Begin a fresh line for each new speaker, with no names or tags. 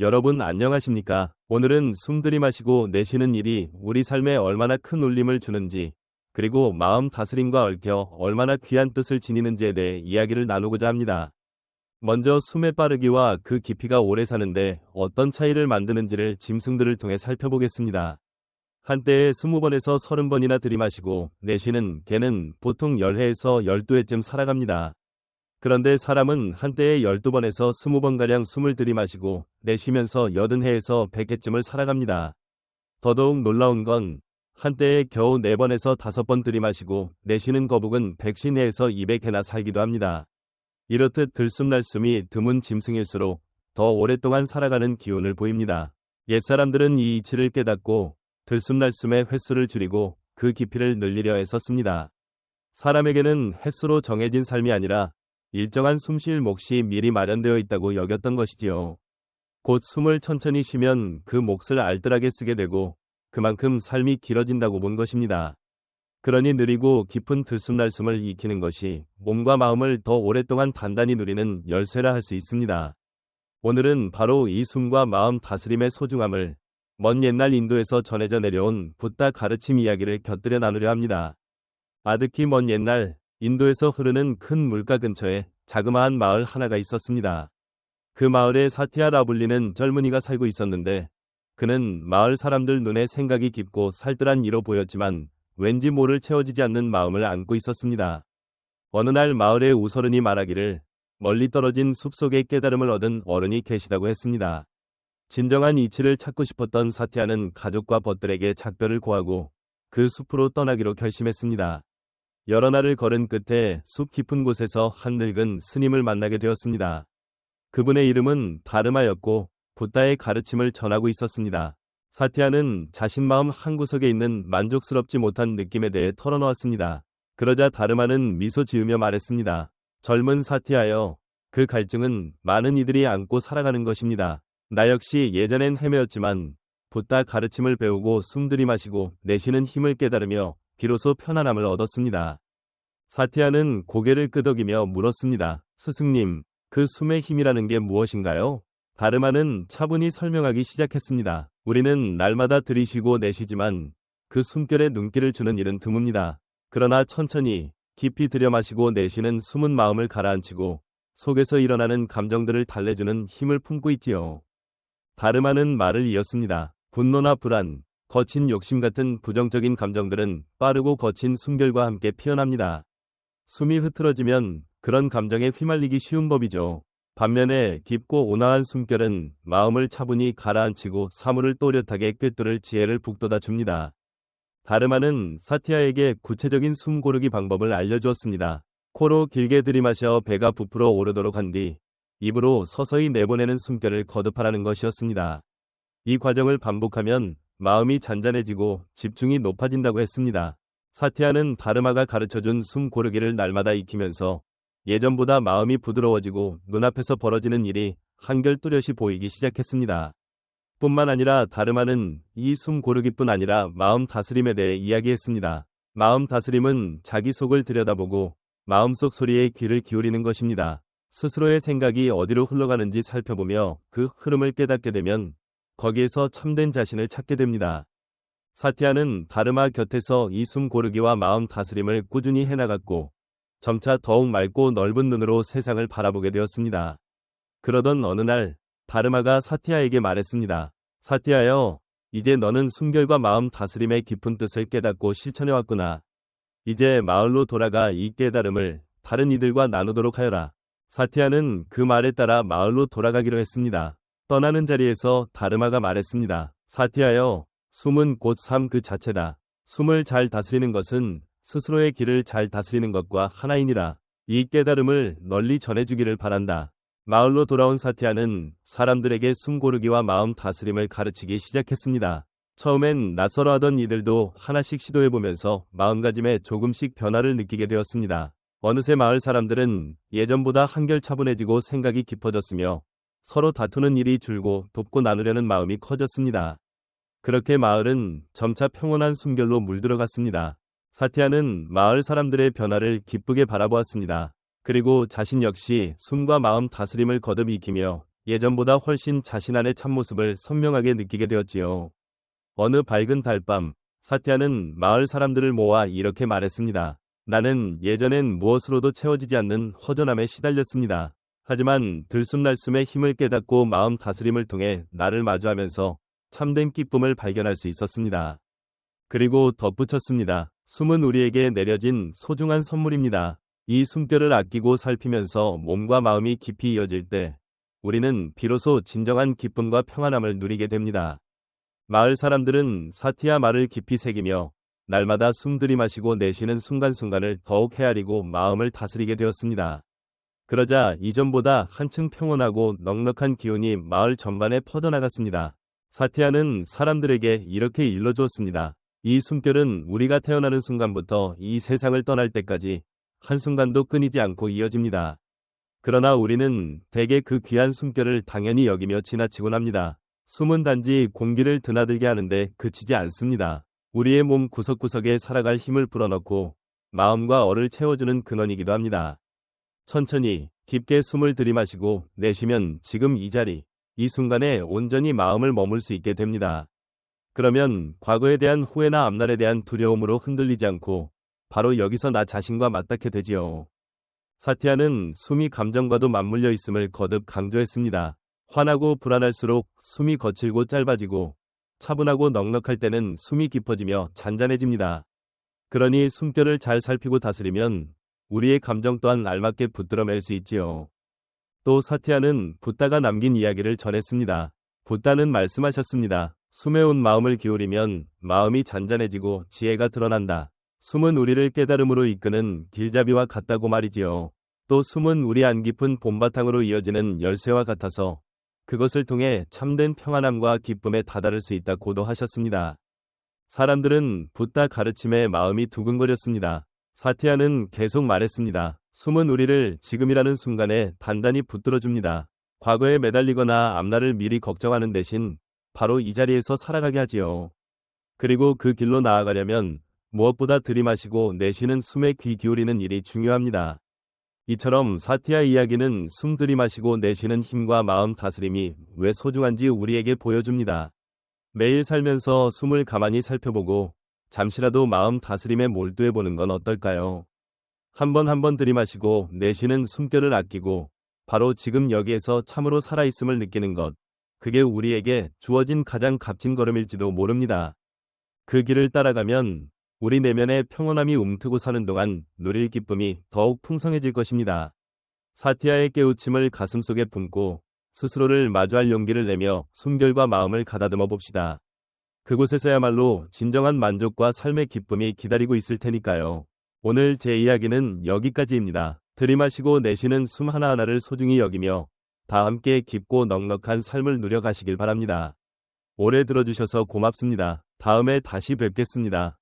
여러분 안녕하십니까? 오늘은 숨 들이마시고 내쉬는 일이 우리 삶에 얼마나 큰 울림을 주는지, 그리고 마음 다스림과 얽혀 얼마나 귀한 뜻을 지니는지에 대해 이야기를 나누고자 합니다. 먼저 숨의 빠르기와 그 깊이가 오래 사는데 어떤 차이를 만드는지를 짐승들을 통해 살펴보겠습니다. 한때에 20번에서 30번이나 들이마시고 내쉬는 개는 보통 10회에서 12회쯤 살아갑니다. 그런데 사람은 한때에 12번에서 20번가량 숨을 들이마시고 내쉬면서 80회에서 100회쯤을 살아갑니다. 더더욱 놀라운 건 한때에 겨우 4번에서 5번 들이마시고 내쉬는 거북은 150회에서 200회나 살기도 합니다. 이렇듯 들숨날숨이 드문 짐승일수록 더 오랫동안 살아가는 기운을 보입니다. 옛사람들은 이 이치를 깨닫고 들숨날숨의 횟수를 줄이고 그 깊이를 늘리려 애썼습니다. 사람에게는 횟수로 정해진 삶이 아니라 일정한 숨쉴 몫이 미리 마련되어 있다고 여겼던 것이지요. 곧 숨을 천천히 쉬면 그 몫을 알뜰하게 쓰게 되고 그만큼 삶이 길어진다고 본 것입니다. 그러니 느리고 깊은 들숨날숨을 익히는 것이 몸과 마음을 더 오랫동안 단단히 누리는 열쇠라 할 수 있습니다. 오늘은 바로 이 숨과 마음 다스림의 소중함을 먼 옛날 인도에서 전해져 내려온 붓다 가르침 이야기를 곁들여 나누려 합니다. 아득히 먼 옛날 인도에서 흐르는 큰 물가 근처에 자그마한 마을 하나가 있었습니다. 그 마을에 사티아라 불리는 젊은이가 살고 있었는데 그는 마을 사람들 눈에 생각이 깊고 살뜰한 이로 보였지만 왠지 모를 채워지지 않는 마음을 안고 있었습니다. 어느 날 마을의 우서른이 말하기를 멀리 떨어진 숲속에 깨달음을 얻은 어른이 계시다고 했습니다. 진정한 이치를 찾고 싶었던 사티아는 가족과 벗들에게 작별을 고하고 그 숲으로 떠나기로 결심했습니다. 여러 날을 걸은 끝에 숲 깊은 곳에서 한 늙은 스님을 만나게 되었습니다. 그분의 이름은 다르마였고 붓다의 가르침을 전하고 있었습니다. 사티아는 자신 마음 한구석에 있는 만족스럽지 못한 느낌에 대해 털어놓았습니다. 그러자 다르마는 미소 지으며 말했습니다. 젊은 사티아여, 그 갈증은 많은 이들이 안고 살아가는 것입니다. 나 역시 예전엔 헤매었지만 붓다 가르침을 배우고 숨 들이마시고 내쉬는 힘을 깨달으며 비로소 편안함을 얻었습니다. 사티아는 고개를 끄덕이며 물었습니다. 스승님, 그 숨의 힘이라는 게 무엇인가요? 다르마는 차분히 설명하기 시작했습니다. 우리는 날마다 들이쉬고 내쉬지만 그 숨결에 눈길을 주는 일은 드뭅니다. 그러나 천천히 깊이 들여마시고 내쉬는 숨은 마음을 가라앉히고 속에서 일어나는 감정들을 달래주는 힘을 품고 있지요. 다르마는 말을 이었습니다. 분노나 불안, 거친 욕심 같은 부정적인 감정들은 빠르고 거친 숨결과 함께 피어납니다. 숨이 흐트러지면 그런 감정에 휘말리기 쉬운 법이죠. 반면에 깊고 온화한 숨결은 마음을 차분히 가라앉히고 사물을 또렷하게 꿰뚫을 지혜를 북돋아 줍니다. 다르마는 사티아에게 구체적인 숨 고르기 방법을 알려주었습니다. 코로 길게 들이마셔 배가 부풀어 오르도록 한 뒤 입으로 서서히 내보내는 숨결을 거듭하라는 것이었습니다. 이 과정을 반복하면 마음이 잔잔해지고 집중이 높아진다고 했습니다. 사티아는 다르마가 가르쳐준 숨 고르기를 날마다 익히면서 예전보다 마음이 부드러워지고 눈앞에서 벌어지는 일이 한결 뚜렷이 보이기 시작했습니다. 뿐만 아니라 다르마는 이 숨 고르기뿐 아니라 마음 다스림에 대해 이야기했습니다. 마음 다스림은 자기 속을 들여다보고 마음속 소리에 귀를 기울이는 것입니다. 스스로의 생각이 어디로 흘러가는지 살펴보며 그 흐름을 깨닫게 되면 거기에서 참된 자신을 찾게 됩니다. 사티아는 다르마 곁에서 이 숨 고르기와 마음 다스림을 꾸준히 해나갔고 점차 더욱 맑고 넓은 눈으로 세상을 바라보게 되었습니다. 그러던 어느 날 다르마가 사티아에게 말했습니다. 사티아여, 이제 너는 숨결과 마음 다스림의 깊은 뜻을 깨닫고 실천해왔구나. 이제 마을로 돌아가 이 깨달음을 다른 이들과 나누도록 하여라. 사티아는 그 말에 따라 마을로 돌아가기로 했습니다. 떠나는 자리에서 다르마가 말했습니다. 사티아여, 숨은 곧 삶 그 자체다. 숨을 잘 다스리는 것은 스스로의 길을 잘 다스리는 것과 하나이니라. 이 깨달음을 널리 전해주기를 바란다. 마을로 돌아온 사티아는 사람들에게 숨 고르기와 마음 다스림을 가르치기 시작했습니다. 처음엔 낯설어하던 이들도 하나씩 시도해보면서 마음가짐에 조금씩 변화를 느끼게 되었습니다. 어느새 마을 사람들은 예전보다 한결 차분해지고 생각이 깊어졌으며 서로 다투는 일이 줄고 돕고 나누려는 마음이 커졌습니다. 그렇게 마을은 점차 평온한 숨결로 물들어갔습니다. 사티아는 마을 사람들의 변화를 기쁘게 바라보았습니다. 그리고 자신 역시 숨과 마음 다스림을 거듭 익히며 예전보다 훨씬 자신 안의 참모습을 선명하게 느끼게 되었지요. 어느 밝은 달밤, 사티아는 마을 사람들을 모아 이렇게 말했습니다. 나는 예전엔 무엇으로도 채워지지 않는 허전함에 시달렸습니다. 하지만 들숨날숨의 힘을 깨닫고 마음 다스림을 통해 나를 마주하면서 참된 기쁨을 발견할 수 있었습니다. 그리고 덧붙였습니다. 숨은 우리에게 내려진 소중한 선물입니다. 이 숨결을 아끼고 살피면서 몸과 마음이 깊이 이어질 때 우리는 비로소 진정한 기쁨과 평안함을 누리게 됩니다. 마을 사람들은 사티아 말을 깊이 새기며 날마다 숨 들이마시고 내쉬는 순간순간을 더욱 헤아리고 마음을 다스리게 되었습니다. 그러자 이전보다 한층 평온하고 넉넉한 기운이 마을 전반에 퍼져나갔습니다. 사티아는 사람들에게 이렇게 일러주었습니다. 이 숨결은 우리가 태어나는 순간부터 이 세상을 떠날 때까지 한순간도 끊이지 않고 이어집니다. 그러나 우리는 대개 그 귀한 숨결을 당연히 여기며 지나치곤 합니다. 숨은 단지 공기를 드나들게 하는데 그치지 않습니다. 우리의 몸 구석구석에 살아갈 힘을 불어넣고 마음과 얼을 채워주는 근원이기도 합니다. 천천히 깊게 숨을 들이마시고 내쉬면 지금 이 자리, 이 순간에 온전히 마음을 머물 수 있게 됩니다. 그러면 과거에 대한 후회나 앞날에 대한 두려움으로 흔들리지 않고 바로 여기서 나 자신과 맞닿게 되지요. 사티아는 숨이 감정과도 맞물려 있음을 거듭 강조했습니다. 화나고 불안할수록 숨이 거칠고 짧아지고 차분하고 넉넉할 때는 숨이 깊어지며 잔잔해집니다. 그러니 숨결을 잘 살피고 다스리면 우리의 감정 또한 알맞게 붙들어맬 수 있지요. 또 사티아는 붓다가 남긴 이야기를 전했습니다. 붓다는 말씀하셨습니다. 숨에 온 마음을 기울이면 마음이 잔잔해지고 지혜가 드러난다. 숨은 우리를 깨달음으로 이끄는 길잡이와 같다고 말이지요. 또 숨은 우리 안 깊은 봄바탕으로 이어지는 열쇠와 같아서 그것을 통해 참된 평안함과 기쁨에 다다를 수 있다고도 하셨습니다. 사람들은 붓다 가르침에 마음이 두근거렸습니다. 사티아는 계속 말했습니다. 숨은 우리를 지금이라는 순간에 단단히 붙들어줍니다. 과거에 매달리거나 앞날을 미리 걱정하는 대신 바로 이 자리에서 살아가게 하지요. 그리고 그 길로 나아가려면 무엇보다 들이마시고 내쉬는 숨에 귀 기울이는 일이 중요합니다. 이처럼 사티아 이야기는 숨 들이마시고 내쉬는 힘과 마음 다스림이 왜 소중한지 우리에게 보여줍니다. 매일 살면서 숨을 가만히 살펴보고 잠시라도 마음 다스림에 몰두해보는 건 어떨까요? 한 번 한 번 들이마시고 내쉬는 숨결을 아끼고 바로 지금 여기에서 참으로 살아있음을 느끼는 것. 그게 우리에게 주어진 가장 값진 걸음일지도 모릅니다. 그 길을 따라가면 우리 내면의 평온함이 움트고 사는 동안 누릴 기쁨이 더욱 풍성해질 것입니다. 사티아의 깨우침을 가슴속에 품고 스스로를 마주할 용기를 내며 숨결과 마음을 가다듬어 봅시다. 그곳에서야말로 진정한 만족과 삶의 기쁨이 기다리고 있을 테니까요. 오늘 제 이야기는 여기까지입니다. 들이마시고 내쉬는 숨 하나하나를 소중히 여기며 다 함께 깊고 넉넉한 삶을 누려가시길 바랍니다. 오래 들어주셔서 고맙습니다. 다음에 다시 뵙겠습니다.